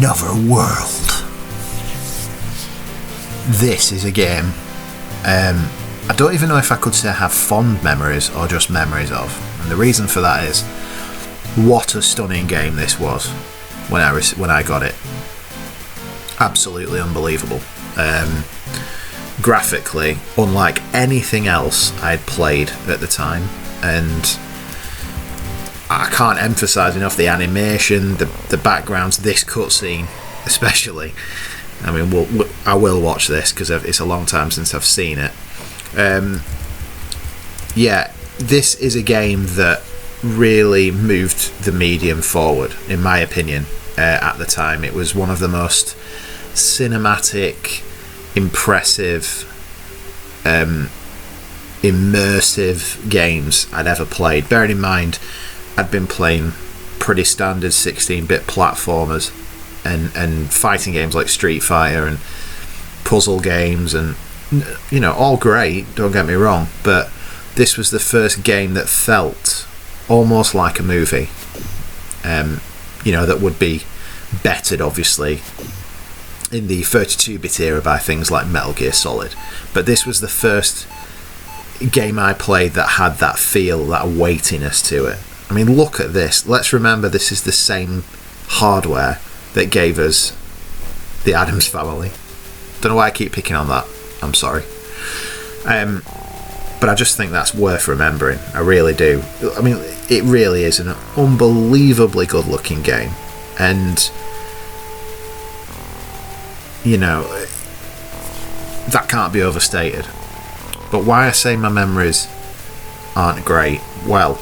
Another World. This is a game I don't even know if I could say I have fond memories or just memories of. And the reason for that is, what a stunning game this was when I got it. Absolutely unbelievable. Graphically, unlike anything else I'd played at the time, and I can't emphasise enough the animation, the backgrounds, this cutscene especially. I mean, I will watch this because it's a long time since I've seen it. Yeah, this is a game that really moved the medium forward, in my opinion. At the time, it was one of the most cinematic, impressive, immersive games I'd ever played. Bearing in mind, I'd been playing pretty standard 16-bit platformers and fighting games like Street Fighter and puzzle games, and you know, all great, don't get me wrong, but this was the first game that felt almost like a movie. You know, that would be bettered obviously in the 32-bit era by things like Metal Gear Solid, but this was the first game I played that had that feel, that weightiness to it. I mean, look at this. Let's remember this is the same hardware that gave us the Addams Family. Don't know why I keep picking on that, I'm sorry. But I just think that's worth remembering, I really do. I mean, it really is an unbelievably good looking game, and you know, that can't be overstated. But why I say my memories aren't great, well,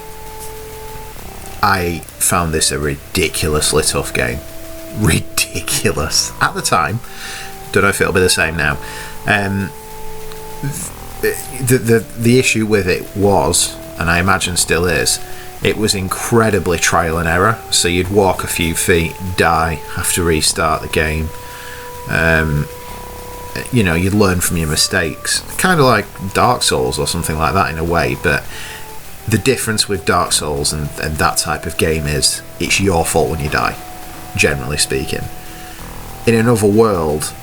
I found this a ridiculously tough game. Ridiculous at the time. Don't know if it'll be the same now. The issue with it was, and I imagine still is, it was incredibly trial and error. So you'd walk a few feet, die, have to restart the game. You know, you'd learn from your mistakes, kind of like Dark Souls or something like that in a way. But the difference with Dark Souls and that type of game is it's your fault when you die, generally speaking. In Another World,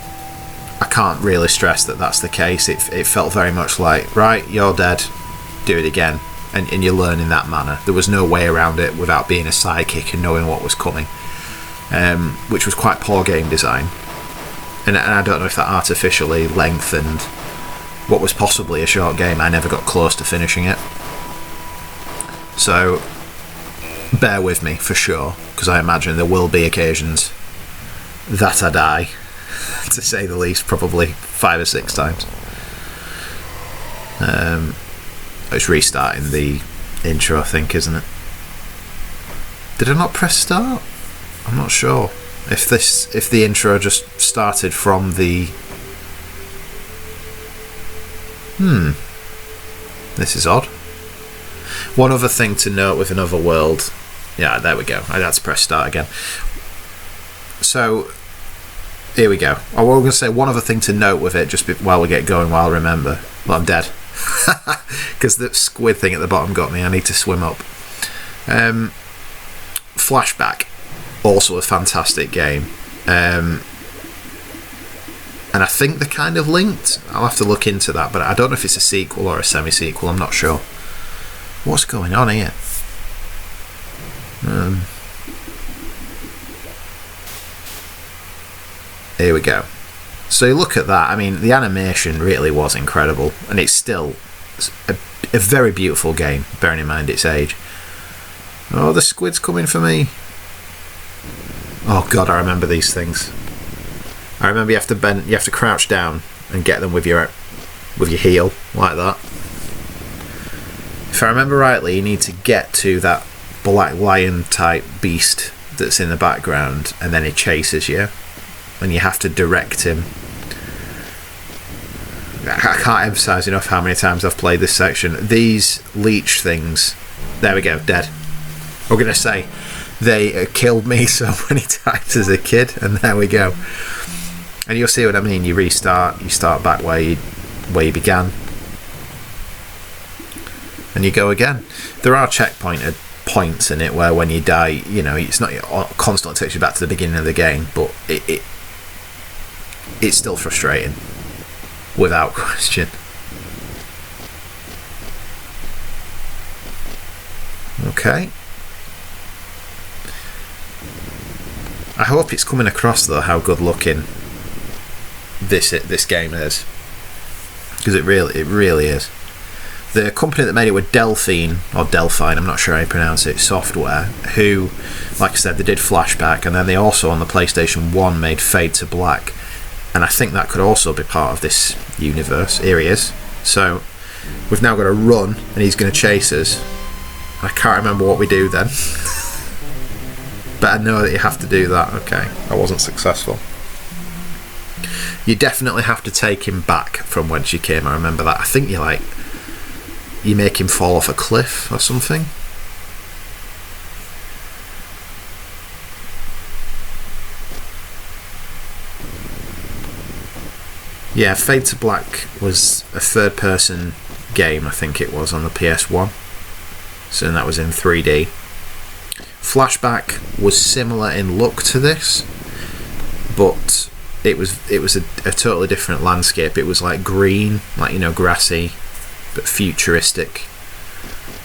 I can't really stress that that's the case. It felt very much like, right, you're dead, do it again, and you learn in that manner. There was no way around it without being a sidekick and knowing what was coming, which was quite poor game design. And I don't know if that artificially lengthened what was possibly a short game. I never got close to finishing it. So bear with me for sure, because I imagine there will be occasions that I die, to say the least, probably 5 or 6 times. It's restarting the intro, I think, isn't it? Did I not press start? I'm not sure. If the intro just started from the... This is odd. One other thing to note with Another World... Yeah, there we go. I had to press start again. So, here we go. I was going to say one other thing to note with it, just while we get going, while I remember. Well, I'm dead. Because the squid thing at the bottom got me. I need to swim up. Flashback. Also a fantastic game. And I think they're kind of linked. I'll have to look into that, but I don't know if it's a sequel or a semi-sequel. I'm not sure. What's going on here? Here we go. So you look at that. I mean, the animation really was incredible, and it's still a very beautiful game, bearing in mind its age. Oh, the squid's coming for me. Oh god, I remember these things. I remember you have to crouch down and get them with your heel, like that. If I remember rightly, you need to get to that black lion type beast that's in the background, and then he chases you, and you have to direct him. I can't emphasise enough how many times I've played this section. These leech things, there we go, dead. We're going to say they killed me so many times as a kid, and there we go. And you'll see what I mean. You restart, you start back where you began, and you go again. There are checkpoint points in it where when you die, it's not constantly takes you back to the beginning of the game, but it's still frustrating, without question. Okay. I hope it's coming across though how good looking this game is, because it really is. The company that made it were Delphine, I'm not sure how you pronounce it, Software, who, like I said, they did Flashback, and then they also on the PlayStation 1 made Fade to Black, and I think that could also be part of this universe. Here he is. So we've now got to run, and he's going to chase us. I can't remember what we do then. But I know that you have to do that. Okay, I wasn't successful. You definitely have to take him back from whence you came. I remember that. I think you make him fall off a cliff or something. Yeah, Fade to Black was a third-person game, I think it was, on the PS1. So that was in 3D. Flashback was similar in look to this, but it was a totally different landscape. It was like green, grassy, but futuristic.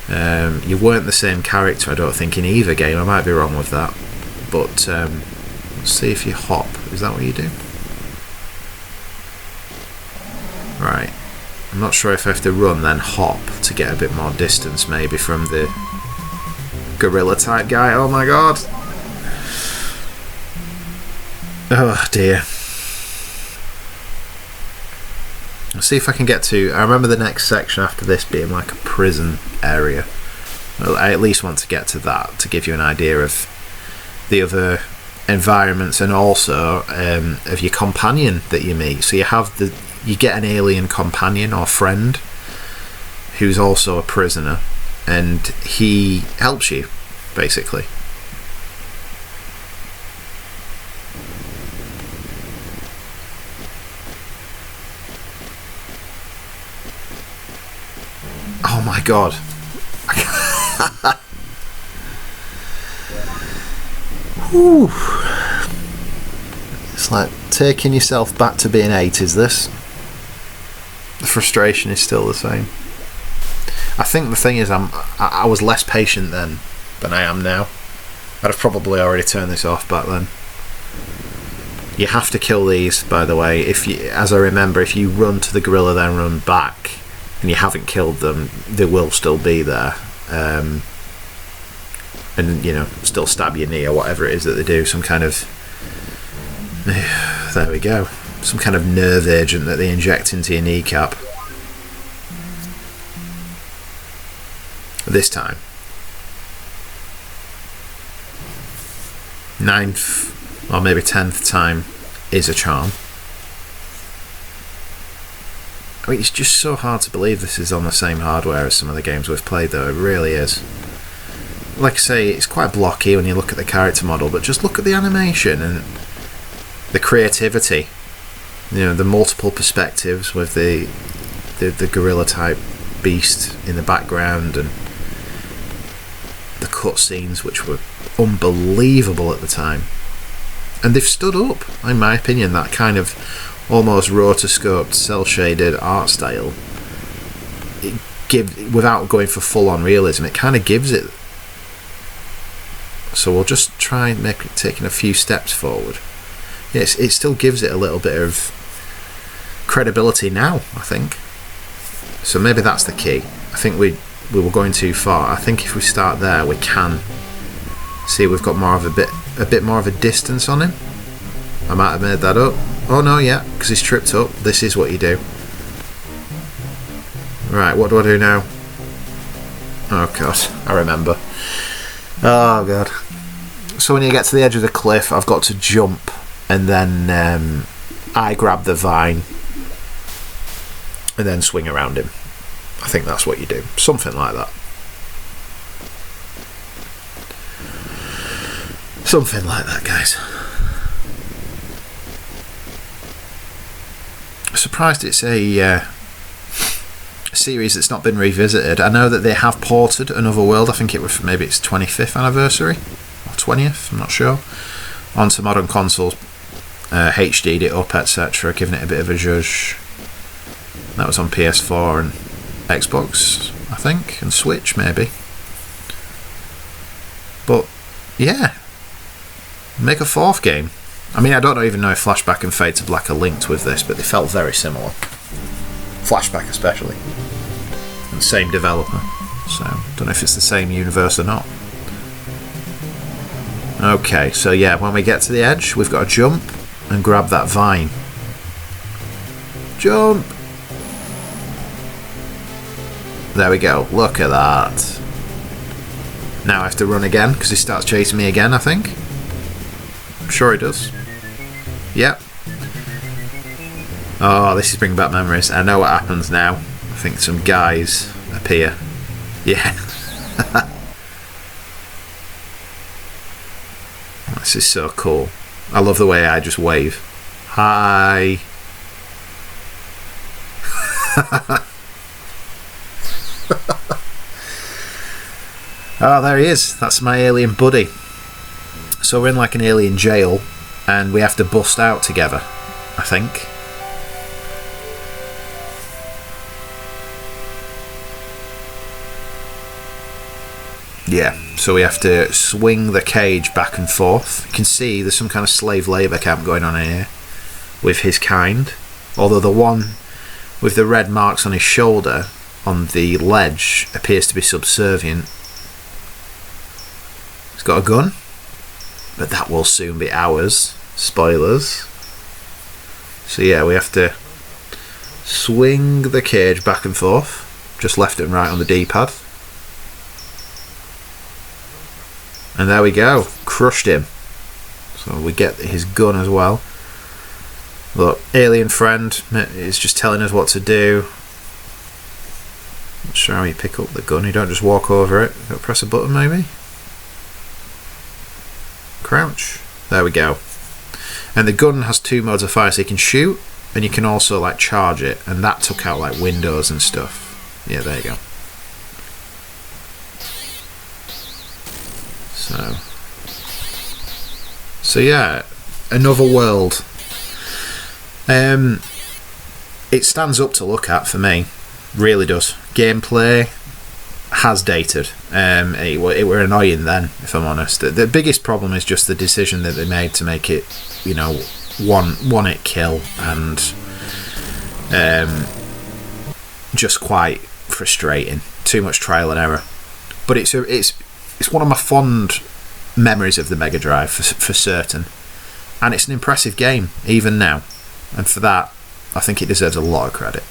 You weren't the same character, I don't think, in either game. I might be wrong with that, but let's see if you hop. Is that what you do? Right. I'm not sure if I have to run then hop to get a bit more distance, maybe, from the gorilla type guy. Oh my god. Oh dear. Let's see if I can get to... I remember the next section after this being like a prison area. Well, I at least want to get to that to give you an idea of the other environments, and also of your companion that you meet. So you get an alien companion or friend who's also a prisoner, and he helps you, basically. Oh my god. Whew. It's like taking yourself back to being 8, is this? The frustration is still the same. I think the thing is I was less patient then than I am now. I'd have probably already turned this off back then. You have to kill these, by the way. As I remember, if you run to the gorilla then run back and you haven't killed them, they will still be there. And still stab your knee or whatever it is that they do. Some kind of... There we go. Some kind of nerve agent that they inject into your kneecap. This time. 9th or maybe 10th time is a charm. I mean, it's just so hard to believe this is on the same hardware as some of the games we've played, though. It really is. Like I say, it's quite blocky when you look at the character model, but just look at the animation and the creativity. The multiple perspectives with the gorilla type beast in the background, and the cutscenes, which were unbelievable at the time. And they've stood up, in my opinion. That kind of almost rotoscoped, cel-shaded art style, without going for full-on realism, it kind of gives it. So we'll just try and taking a few steps forward. Yes, it still gives it a little bit of credibility now, I think. So maybe that's the key. I think we were going too far. I think if we start there, we can see we've got a bit more of a distance on him. I might have made that up. Oh no, yeah, because he's tripped up. This is what you do. Right, what do I do now? Oh god, I remember. Oh god. So when you get to the edge of the cliff, I've got to jump, and then I grab the vine and then swing around him. I think that's what you do. Something like that. Something like that, guys. surprised it's a series that's not been revisited. I know that they have ported Another World. I think it was maybe its 25th anniversary or 20th. I'm not sure. Onto modern consoles, HD'd it up, etc., giving it a bit of a zhuzh. That was on PS4 and Xbox, I think, and Switch maybe. But yeah, make a fourth game. I mean, I don't even know if Flashback and Fade to Black are linked with this, but they felt very similar. Flashback especially. And same developer. So, don't know if it's the same universe or not. Okay, so yeah, when we get to the edge, we've got to jump and grab that vine. Jump! There we go, look at that. Now I have to run again, because he starts chasing me again, I think. I'm sure he does. Yep. Oh, this is bringing back memories. I know what happens now. I think some guys appear. Yeah. This is so cool. I love the way I just wave. Hi. Oh, there he is. That's my alien buddy. So we're in like an alien jail, and we have to bust out together, I think. Yeah, so we have to swing the cage back and forth. You can see there's some kind of slave labour camp going on here with his kind. Although the one with the red marks on his shoulder on the ledge appears to be subservient. He's got a gun, but that will soon be ours. Spoilers. So yeah, we have to swing the cage back and forth, just left and right on the D-pad. And there we go, crushed him. So we get his gun as well. Look, alien friend is just telling us what to do. Not sure how you pick up the gun, you don't just walk over it. Got to press a button maybe? Crouch. There we go. And the gun has two modes of fire, so you can shoot and you can also like charge it, and that took out like windows and stuff. Yeah, there you go. So yeah, Another World. It stands up to look at for me, really does. Gameplay has dated. It were annoying then, if I'm honest. The biggest problem is just the decision that they made to make it, you know, one hit kill, and just quite frustrating. Too much trial and error. But it's one of my fond memories of the Mega Drive for certain, and it's an impressive game even now, and for that I think it deserves a lot of credit.